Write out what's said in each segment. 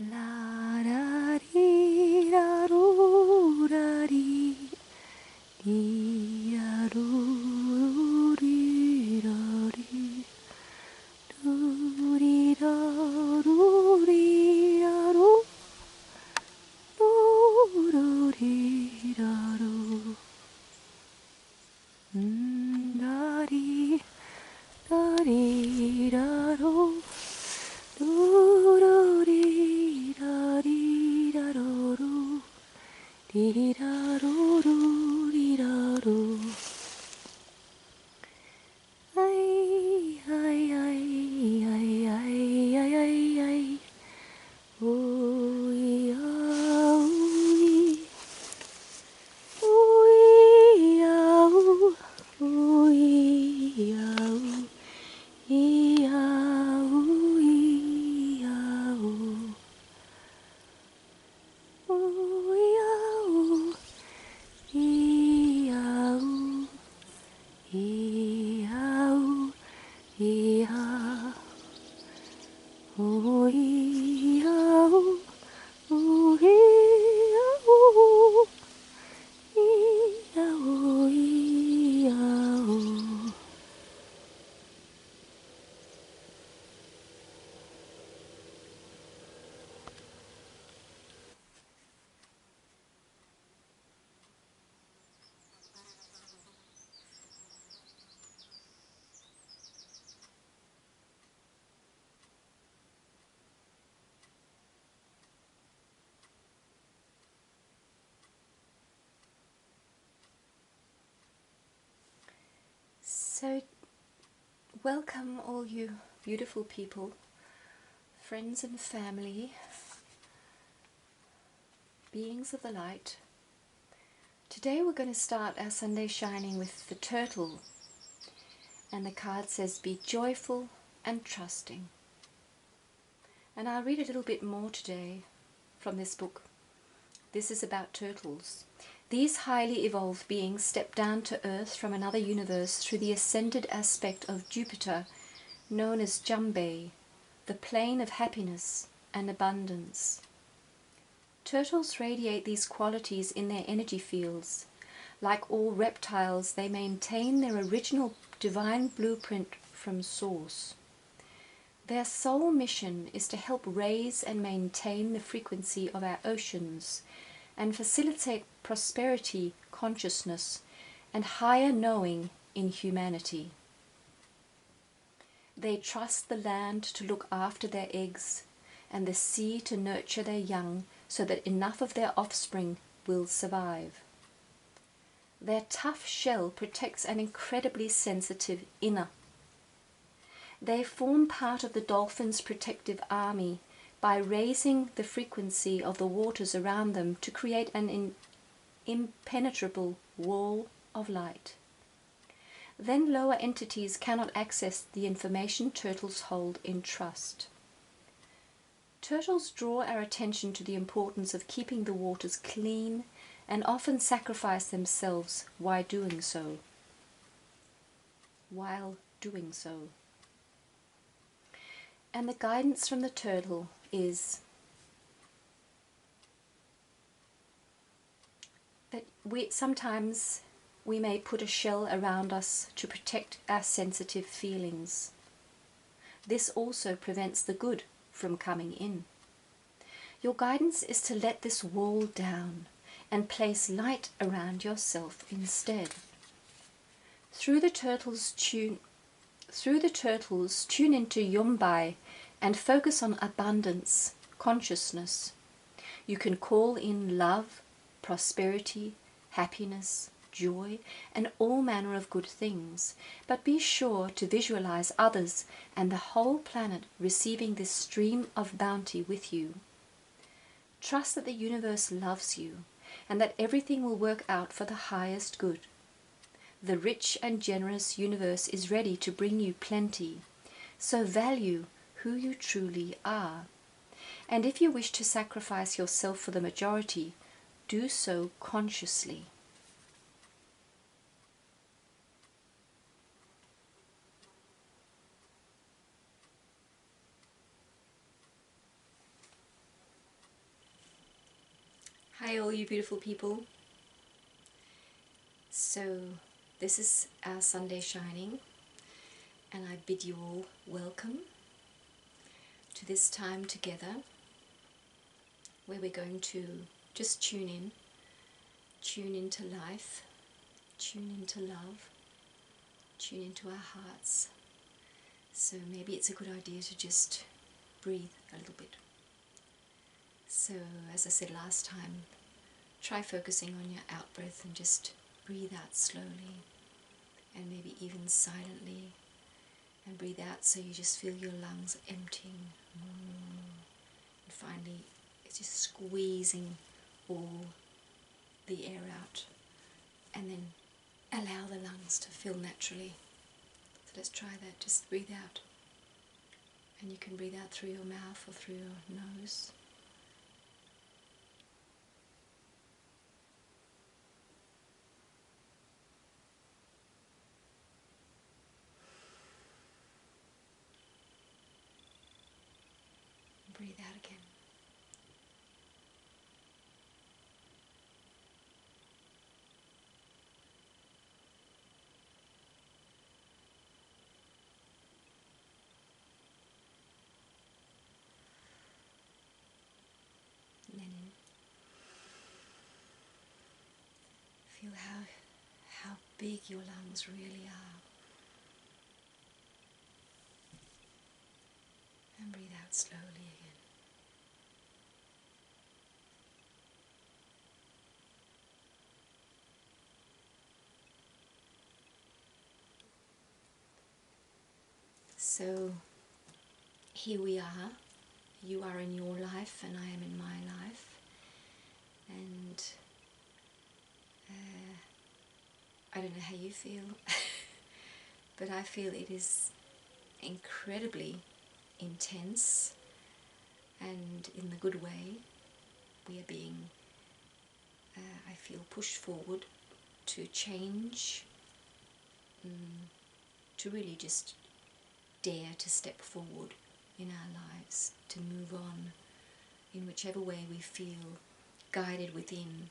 La da dee da do da dee dee da do dee da dee do dee da do dee da do do dee da do da dee da dee da do do do dee da dee da do do dee da do do dee da do. Ay ay ay ay ay ay ay ay. Ooh ah ooh ah ooh ooh ah ooh. Ee-ah-oo, ee-ah-oo. Ooh, ee-ah-oo, ee-ah-oo, ee-ah-oo, ee-ah. Ooh, ee-ah-oo, ooh, ee-ah-oo, ee-ah-oo, ee-ah-oo. So, welcome all you beautiful people, friends and family, beings of the light. Today we're going to start our Sunday Shining with the turtle, and the card says be joyful and trusting. And I'll read a little bit more today from this book. This is about turtles. These highly evolved beings step down to Earth from another universe through the ascended aspect of Jupiter, known as Jumbe, the plane of happiness and abundance. Turtles radiate these qualities in their energy fields. Like all reptiles, they maintain their original divine blueprint from Source. Their sole mission is to help raise and maintain the frequency of our oceans and facilitate prosperity, consciousness, and higher knowing in humanity. They trust the land to look after their eggs and the sea to nurture their young so that enough of their offspring will survive. Their tough shell protects an incredibly sensitive inner. They form part of the dolphin's protective army by raising the frequency of the waters around them to create an impenetrable wall of light. Then lower entities cannot access the information turtles hold in trust. Turtles draw our attention to the importance of keeping the waters clean and often sacrifice themselves while doing so. And the guidance from the turtle is that sometimes we may put a shell around us to protect our sensitive feelings. This also prevents the good from coming in. Your guidance is to let this wall down and place light around yourself instead. Through the turtles tune into Yumbai and focus on abundance, consciousness. You can call in love, prosperity, happiness, joy, and all manner of good things, but be sure to visualize others and the whole planet receiving this stream of bounty with you. Trust that the universe loves you and that everything will work out for the highest good. The rich and generous universe is ready to bring you plenty, so value who you truly are. And if you wish to sacrifice yourself for the majority, do so consciously. Hi all you beautiful people. So this is our Sunday Shining, and I bid you all welcome to this time together where we're going to just tune into life, tune into love, tune into our hearts. So maybe it's a good idea to just breathe a little bit. So as I said last time, try focusing on your out breath and just breathe out slowly and maybe even silently, and breathe out so you just feel your lungs emptying, and finally it's just squeezing all the air out, and then allow the lungs to fill naturally. So let's try that. Just breathe out, and you can breathe out through your mouth or through your nose. Breathe out again. And then feel how big your lungs really are. And breathe out slowly again. So here we are. You are in your life and I am in my life. And I don't know how you feel, but I feel it is incredibly intense, and in the good way. We are being, I feel, pushed forward to change, to really just dare to step forward in our lives, to move on in whichever way we feel guided within.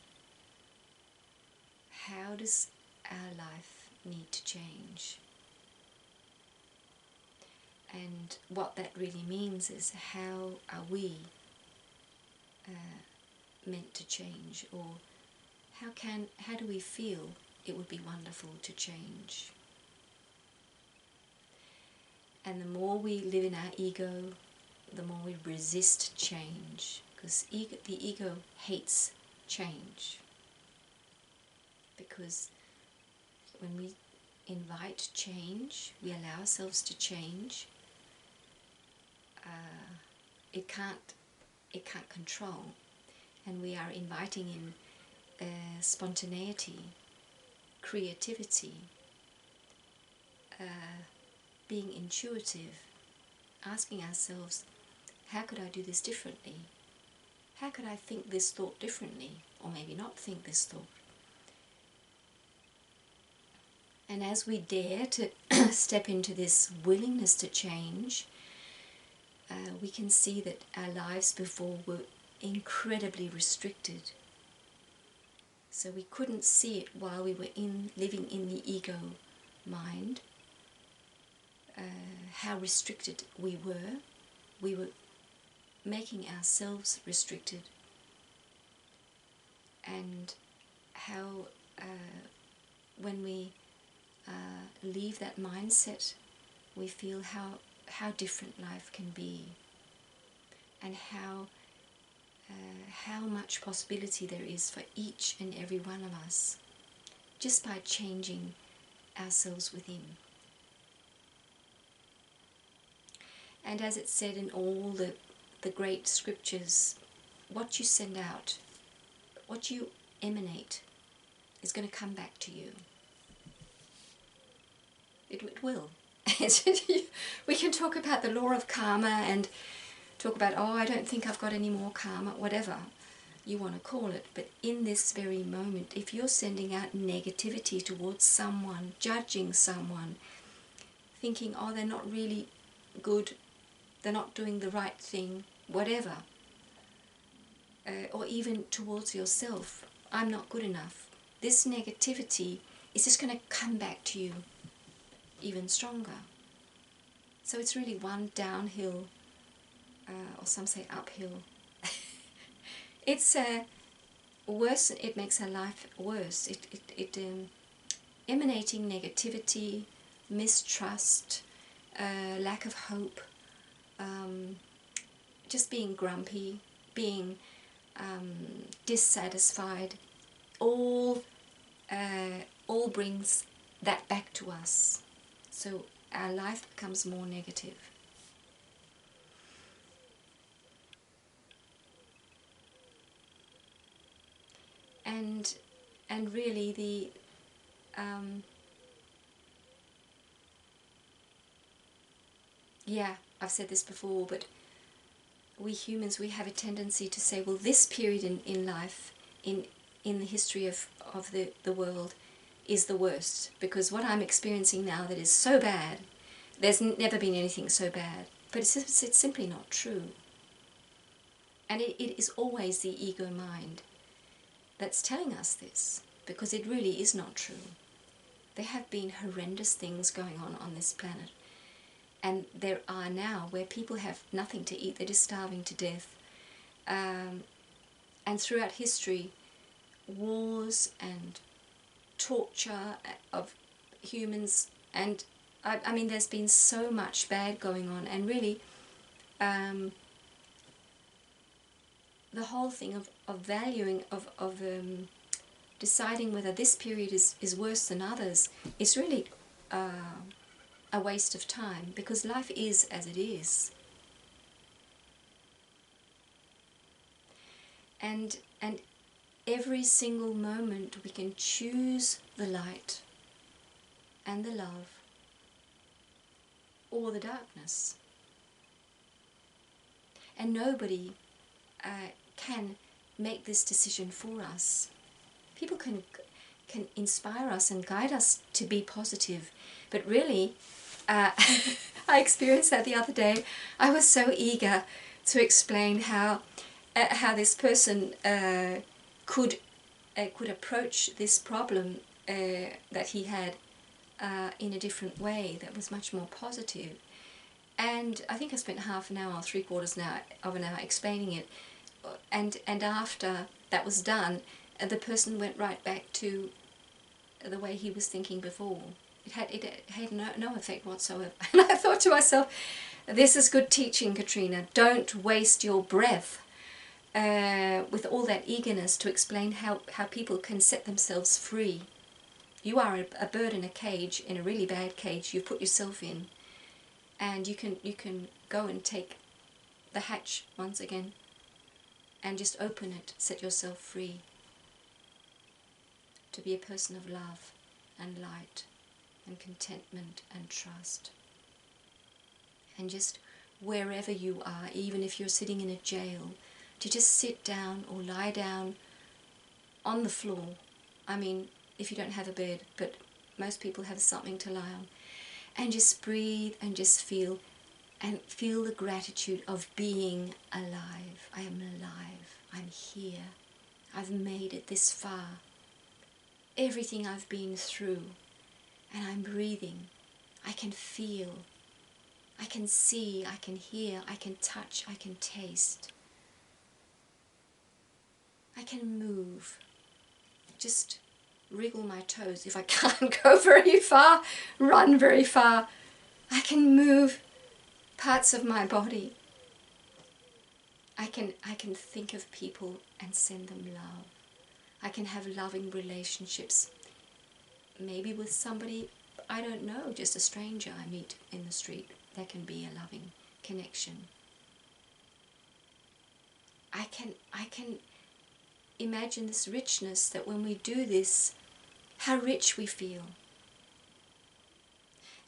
How does our life need to change? And what that really means is, how are we meant to change, or how do we feel it would be wonderful to change? And the more we live in our ego, the more we resist change, because the ego hates change. Because when we invite change, we allow ourselves to change, it can't control, and we are inviting in spontaneity, creativity, being intuitive, asking ourselves, how could I do this differently? How could I think this thought differently, or maybe not think this thought? And as we dare to step into this willingness to change, we can see that our lives before were incredibly restricted. So we couldn't see it while we were living in the ego mind, how restricted we were. We were making ourselves restricted, and how when we leave that mindset, we feel how different life can be, and how much possibility there is for each and every one of us, just by changing ourselves within. And as it's said in all the great scriptures, what you send out, what you emanate, is going to come back to you. It will. We can talk about the law of karma and talk about, oh, I don't think I've got any more karma, whatever you want to call it. But in this very moment, if you're sending out negativity towards someone, judging someone, thinking, oh, they're not really good, they're not doing the right thing, whatever, or even towards yourself. I'm not good enough. This negativity is just going to come back to you even stronger. So it's really one downhill, or some say uphill. It's worse. It makes our life worse. It emanating negativity, mistrust, lack of hope, just being grumpy, being dissatisfied, all brings that back to us. So our life becomes more negative. And really the yeah, I've said this before, but we humans, we have a tendency to say, well, this period in life, in the history of the world, is the worst, because what I'm experiencing now that is so bad, there's never been anything so bad. But it's simply not true. And it is always the ego mind that's telling us this, because it really is not true. There have been horrendous things going on this planet. And there are now where people have nothing to eat, they're just starving to death. And throughout history, wars and torture of humans, and I mean there's been so much bad going on, and really the whole thing of valuing, of deciding whether this period is worse than others is really a waste of time, because life is as it is. And every single moment we can choose the light and the love or the darkness. And nobody can make this decision for us. People can inspire us and guide us to be positive, but really I experienced that the other day. I was so eager to explain how this person could approach this problem that he had in a different way that was much more positive. And I think I spent half an hour or 3/4 of an hour explaining it, and after that was done, the person went right back to the way he was thinking before. It had no effect whatsoever. And I thought to myself, this is good teaching, Katrina. Don't waste your breath with all that eagerness to explain how people can set themselves free. You are a bird in a cage, in a really bad cage you've put yourself in, and you can go and take the hatch once again and just open it, set yourself free to be a person of love and light and contentment and trust. And just wherever you are, even if you're sitting in a jail, to just sit down or lie down on the floor. I mean, if you don't have a bed, but most people have something to lie on, and just breathe and just feel the gratitude of being alive. I am alive. I'm here. I've made it this far. Everything I've been through, and I'm breathing. I can feel, I can see, I can hear, I can touch, I can taste. I can move, just wriggle my toes. If I can't go very far, run very far. I can move parts of my body. I can think of people and send them love. I can have loving relationships, maybe with somebody I don't know, just a stranger I meet in the street. There can be a loving connection. I can imagine this richness, that when we do this, how rich we feel.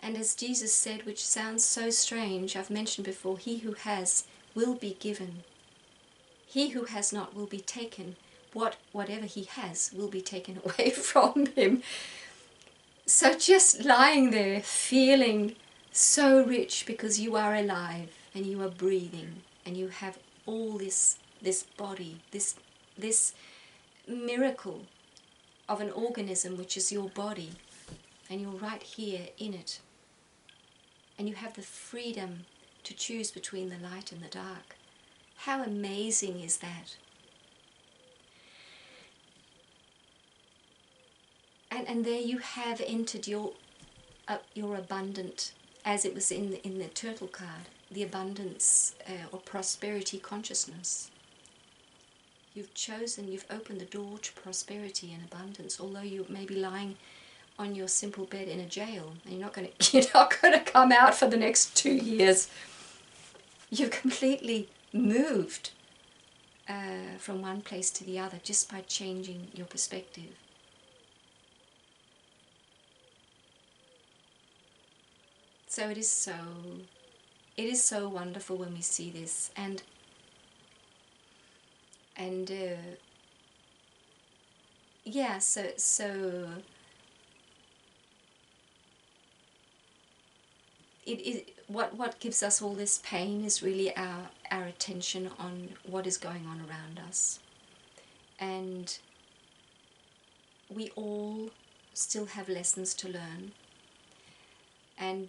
And as Jesus said, which sounds so strange, I've mentioned before, he who has will be given. He who has not will be taken. Whatever he has will be taken away from him. So just lying there feeling so rich because you are alive and you are breathing and you have all this this body, this miracle of an organism which is your body, and you're right here in it, and you have the freedom to choose between the light and the dark. How amazing is that? And there you have entered your abundant, as it was in the turtle card, the abundance or prosperity consciousness. You've chosen, you've opened the door to prosperity and abundance, although you may be lying on your simple bed in a jail and you're not going to come out for the next 2 years. You've completely moved from one place to the other just by changing your perspective. So it is so wonderful when we see this, and yeah, so it is what gives us all this pain is really our attention on what is going on around us, and we all still have lessons to learn, and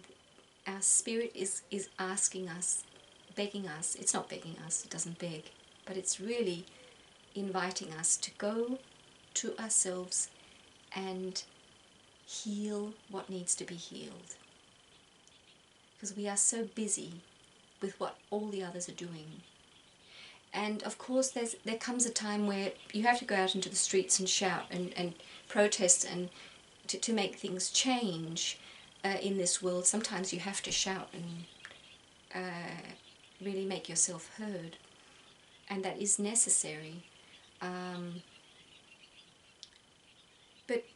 our spirit is asking us, begging us. It's not begging us, it doesn't beg, but it's really inviting us to go to ourselves and heal what needs to be healed. Because we are so busy with what all the others are doing. And of course there comes a time where you have to go out into the streets and shout and protest and to make things change. In this world, sometimes you have to shout and really make yourself heard, and that is necessary. But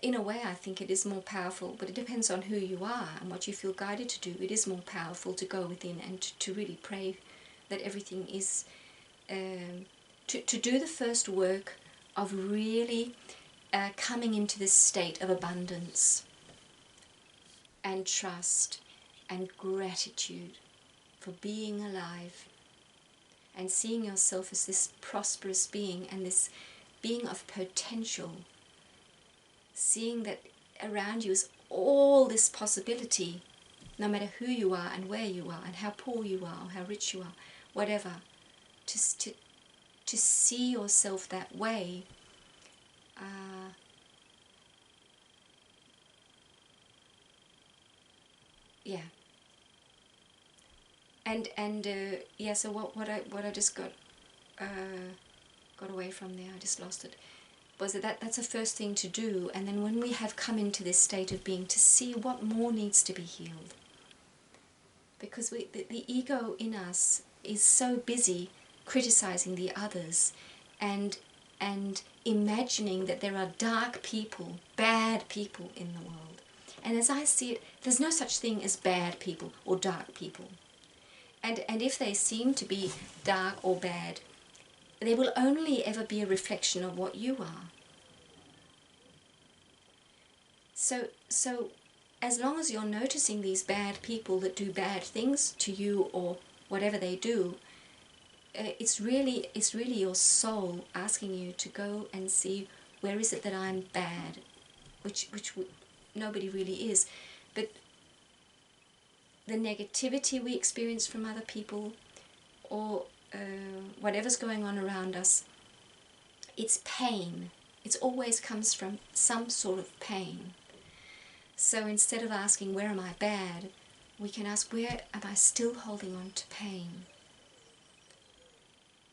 in a way, I think it is more powerful, but it depends on who you are and what you feel guided to do. It is more powerful to go within and to really pray that everything is, to do the first work of really coming into this state of abundance and trust and gratitude for being alive and seeing yourself as this prosperous being and this being of potential, seeing that around you is all this possibility, no matter who you are and where you are and how poor you are or how rich you are, whatever, to see yourself that way. Yeah. And yeah. So what I just got away from there, I just lost it. Was that's the first thing to do, and then when we have come into this state of being, to see what more needs to be healed. Because the ego in us is so busy criticizing the others and imagining that there are dark people, bad people in the world. And as I see it, there's no such thing as bad people or dark people. And if they seem to be dark or bad, they will only ever be a reflection of what you are. So as long as you're noticing these bad people that do bad things to you or whatever they do, it's really your soul asking you to go and see, where is it that I'm bad, which nobody really is. But the negativity we experience from other people, or whatever's going on around us, it's pain. It always comes from some sort of pain. So instead of asking, where am I bad, we can ask, where am I still holding on to pain?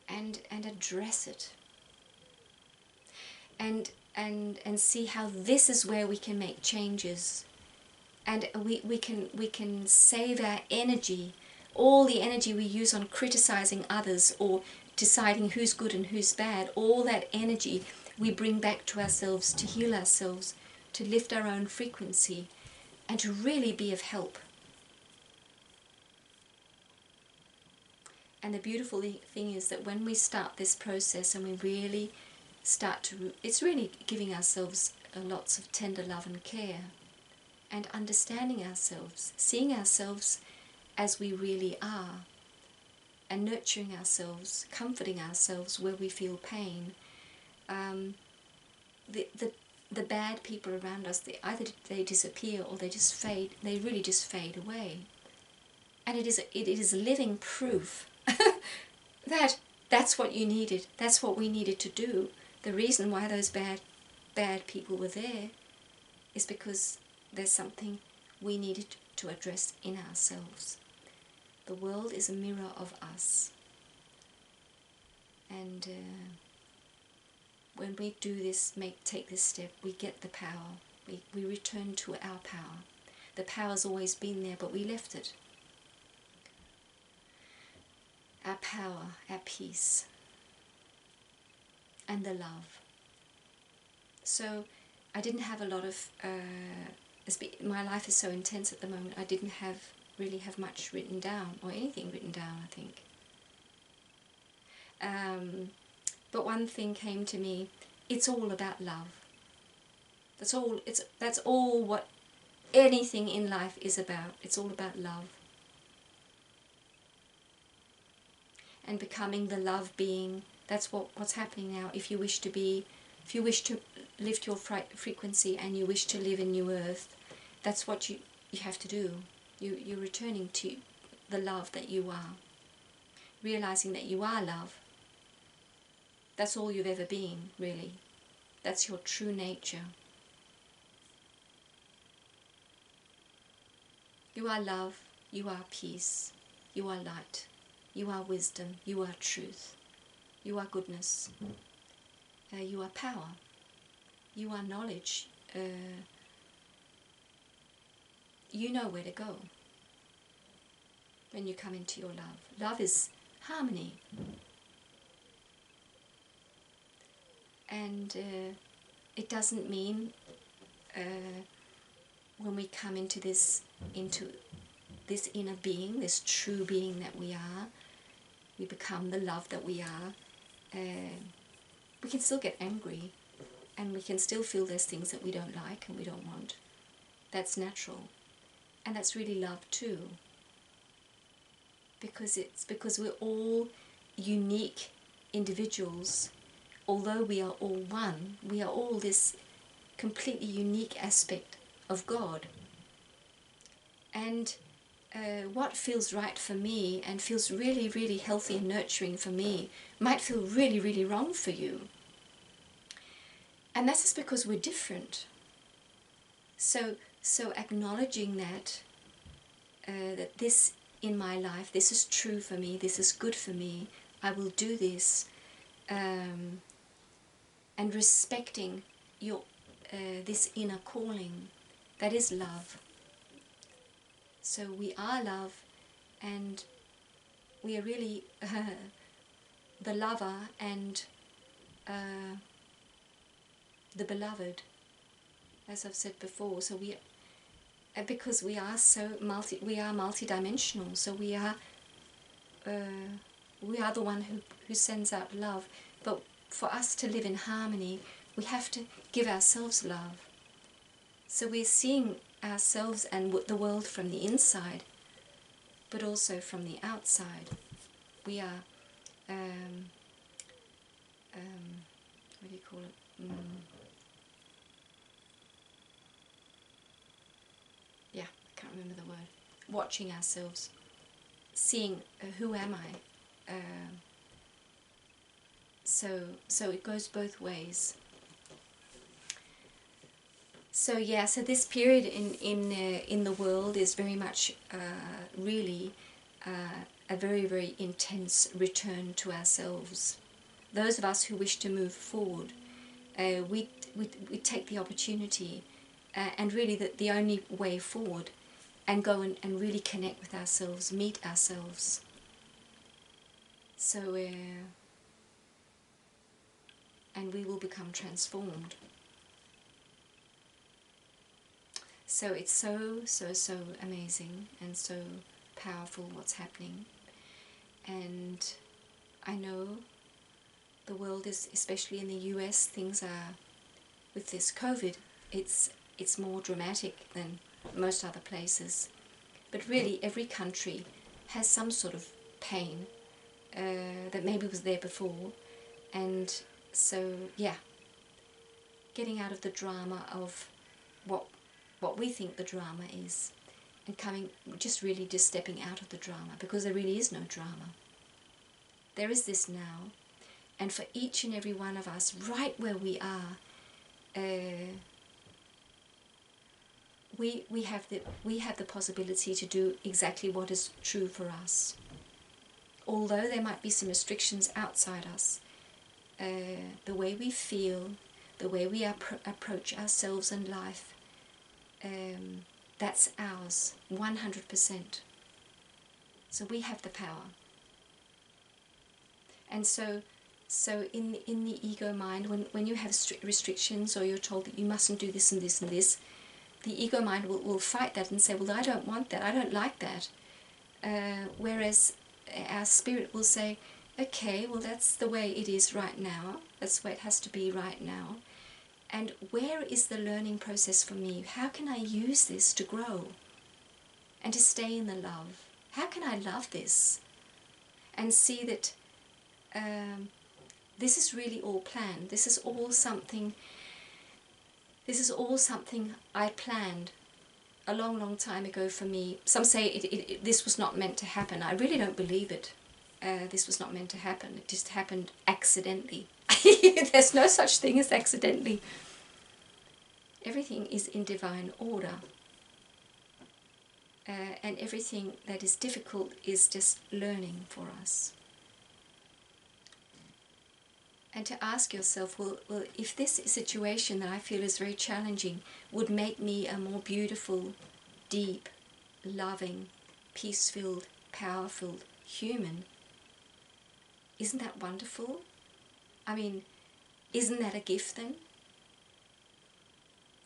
And address it. And see how this is where we can make changes. And we can save our energy, all the energy we use on criticizing others or deciding who's good and who's bad, all that energy we bring back to ourselves to heal ourselves, to lift our own frequency, and to really be of help. And the beautiful thing is that when we start this process and we really start to, it's really giving ourselves lots of tender love and care, and understanding ourselves, seeing ourselves as we really are, and nurturing ourselves, comforting ourselves where we feel pain. The bad people around us, they disappear or they just fade. They really just fade away. And it is living proof that that's what you needed. That's what we needed to do. The reason why those bad people were there is because there's something we needed to address in ourselves. The world is a mirror of us. And when we do this, take this step, we get the power. We return to our power. The power's always been there, but we left it. Our power, our peace, and the love. So I didn't have a lot of, my life is so intense at the moment, I didn't really have much written down, or anything written down, I think. But one thing came to me, it's all about love. That's all what anything in life is about. It's all about love. And becoming the love being, that's what's happening now. If you wish to lift your frequency and you wish to live in New Earth, that's what you have to do. You're returning to the love that you are. Realizing that you are love. That's all you've ever been, really. That's your true nature. You are love, you are peace, you are light, you are wisdom, you are truth, you are goodness, you are power, you are knowledge. You know where to go when you come into your love. Love is harmony. And it doesn't mean when we come into this inner being, this true being that we are, we become the love that we are. We can still get angry, and we can still feel there's things that we don't like and we don't want. That's natural, and that's really love too. Because we're all unique individuals. Although we are all one, we are all this completely unique aspect of God. And what feels right for me and feels really, really healthy and nurturing for me might feel really, really wrong for you. And that's just because we're different. So acknowledging that, that this in my life, this is true for me, this is good for me, I will do this, and respecting your this inner calling, that is love. So we are love, and we are really the lover and the beloved, as I've said before. So because we are so multi-dimensional. So we are the one who sends out love. But for us to live in harmony, we have to give ourselves love. So we're seeing ourselves and the world from the inside, but also from the outside. We are, what do you call it? Yeah, I can't remember the word. Watching ourselves, seeing who am I. So it goes both ways. So yeah, so this period in the world is very much really a very, very intense return to ourselves. Those of us who wish to move forward, we take the opportunity and really the only way forward, and go and really connect with ourselves, meet ourselves. So and we will become transformed. So it's so amazing and so powerful what's happening. And I know the world is, especially in the US, things are, with this COVID, it's more dramatic than most other places. But really every country has some sort of pain. that maybe was there before. And so, yeah, getting out of the drama of what we think the drama is, and just stepping out of the drama, because there really is no drama. There is this now, and for each and every one of us, right where we are, we have the possibility to do exactly what is true for us. Although there might be some restrictions outside us, the way we feel, the way we approach ourselves and life, that's ours, 100%. So we have the power. And so in the ego mind, when you have restrictions, or you're told that you mustn't do this and this and this, the ego mind will fight that and say, well, I don't want that, I don't like that. Whereas our spirit will say, okay, well, that's the way it is right now, that's the way it has to be right now. And where is the learning process for me? How can I use this to grow and to stay in the love? How can I love this and see that this is really all planned? This is all something I planned a long, long time ago for me. Some say this was not meant to happen. I really don't believe it. This was not meant to happen. It just happened accidentally. There's no such thing as accidentally. Everything is in divine order. And everything that is difficult is just learning for us. And to ask yourself, well, if this situation that I feel is very challenging would make me a more beautiful, deep, loving, peace-filled, powerful human, isn't that wonderful? I mean, isn't that a gift then?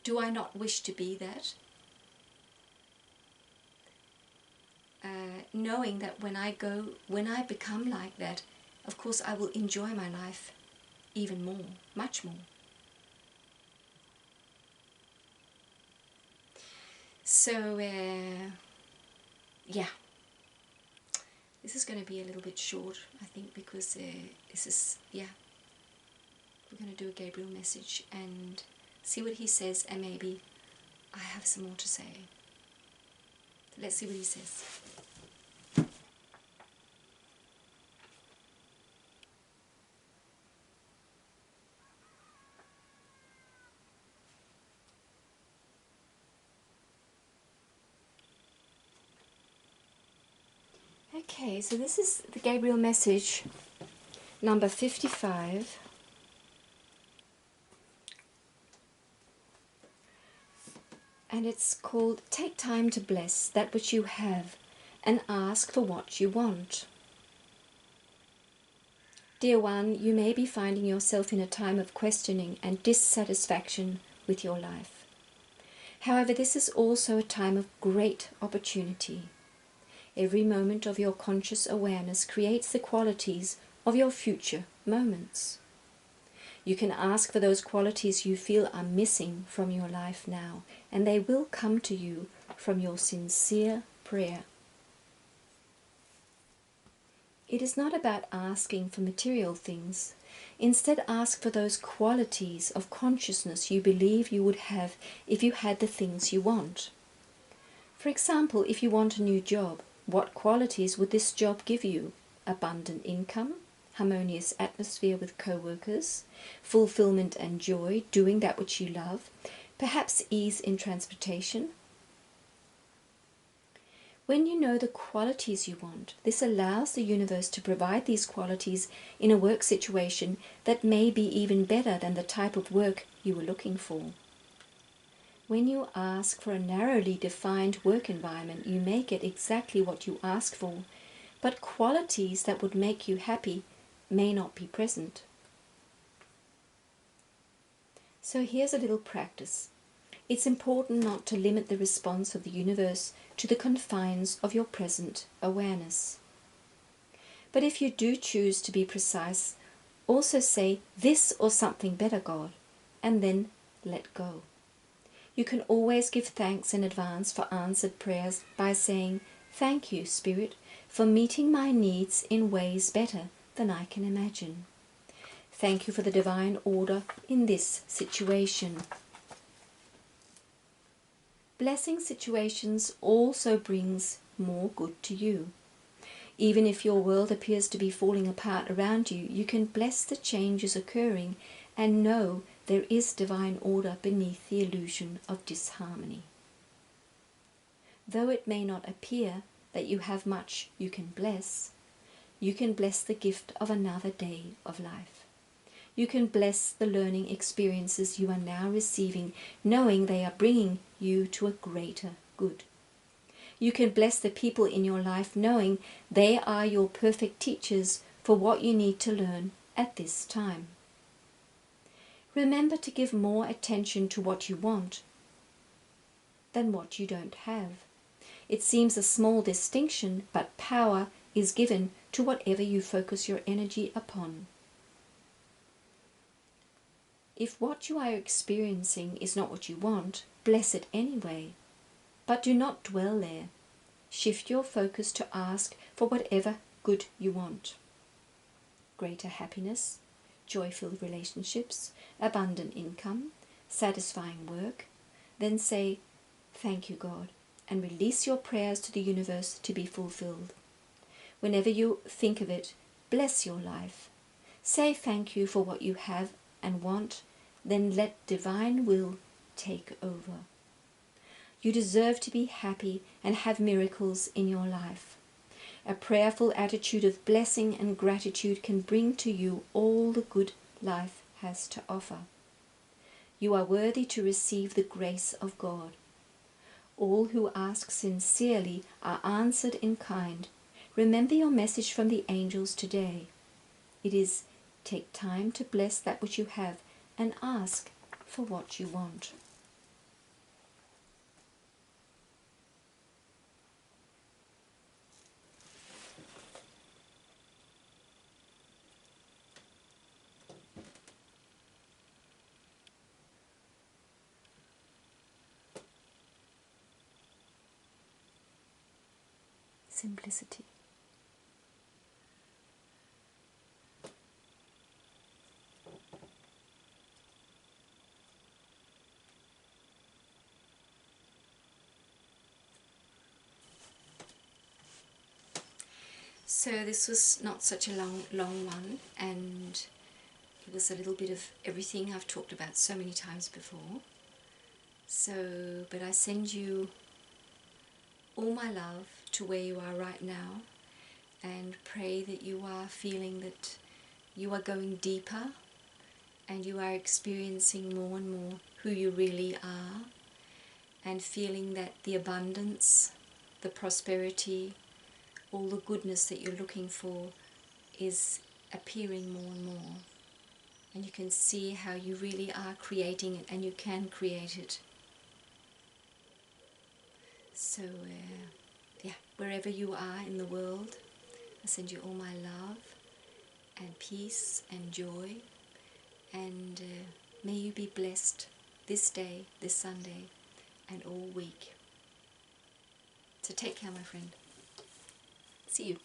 Do I not wish to be that? Knowing that when I become like that, of course I will enjoy my life even more, much more. So, yeah, this is going to be a little bit short, I think, because this is, yeah, we're going to do a Gabriel message and see what he says, and maybe I have some more to say. Let's see what he says. Okay, so this is the Gabriel message number 55. And it's called, Take Time to Bless That Which You Have and Ask for What You Want. Dear one, you may be finding yourself in a time of questioning and dissatisfaction with your life. However, this is also a time of great opportunity. Every moment of your conscious awareness creates the qualities of your future moments. You can ask for those qualities you feel are missing from your life now, and they will come to you from your sincere prayer. It is not about asking for material things. Instead, ask for those qualities of consciousness you believe you would have if you had the things you want. For example, if you want a new job, what qualities would this job give you? Abundant income, harmonious atmosphere with co-workers, fulfillment and joy, doing that which you love, perhaps ease in transportation. When you know the qualities you want, this allows the universe to provide these qualities in a work situation that may be even better than the type of work you were looking for. When you ask for a narrowly defined work environment, you may get exactly what you ask for, but qualities that would make you happy may not be present. So here's a little practice. It's important not to limit the response of the universe to the confines of your present awareness. But if you do choose to be precise, also say, this or something better, God, and then let go. You can always give thanks in advance for answered prayers by saying, thank you, Spirit, for meeting my needs in ways better than I can imagine. Thank you for the divine order in this situation. Blessing situations also brings more good to you. Even if your world appears to be falling apart around you, you can bless the changes occurring and know there is divine order beneath the illusion of disharmony. Though it may not appear that you have much you can bless the gift of another day of life. You can bless the learning experiences you are now receiving, knowing they are bringing you to a greater good. You can bless the people in your life, knowing they are your perfect teachers for what you need to learn at this time. Remember to give more attention to what you want than what you don't have. It seems a small distinction, but power is given to whatever you focus your energy upon. If what you are experiencing is not what you want, bless it anyway. But do not dwell there. Shift your focus to ask for whatever good you want. Greater happiness, joy-filled relationships, abundant income, satisfying work. Then say, "Thank you, God," and release your prayers to the universe to be fulfilled. Whenever you think of it, bless your life. Say thank you for what you have and want, then let divine will take over. You deserve to be happy and have miracles in your life. A prayerful attitude of blessing and gratitude can bring to you all the good life has to offer. You are worthy to receive the grace of God. All who ask sincerely are answered in kind. Remember your message from the angels today. It is, take time to bless that which you have and ask for what you want. Simplicity. So this was not such a long one, and it was a little bit of everything I've talked about so many times before. So, but I send you all my love to where you are right now, and pray that you are feeling that you are going deeper and you are experiencing more and more who you really are, and feeling that the abundance, the prosperity, all the goodness that you're looking for is appearing more and more. And you can see how you really are creating it, and you can create it. So, yeah, wherever you are in the world, I send you all my love and peace and joy, and may you be blessed this day, this Sunday, and all week. So take care, my friend. See you.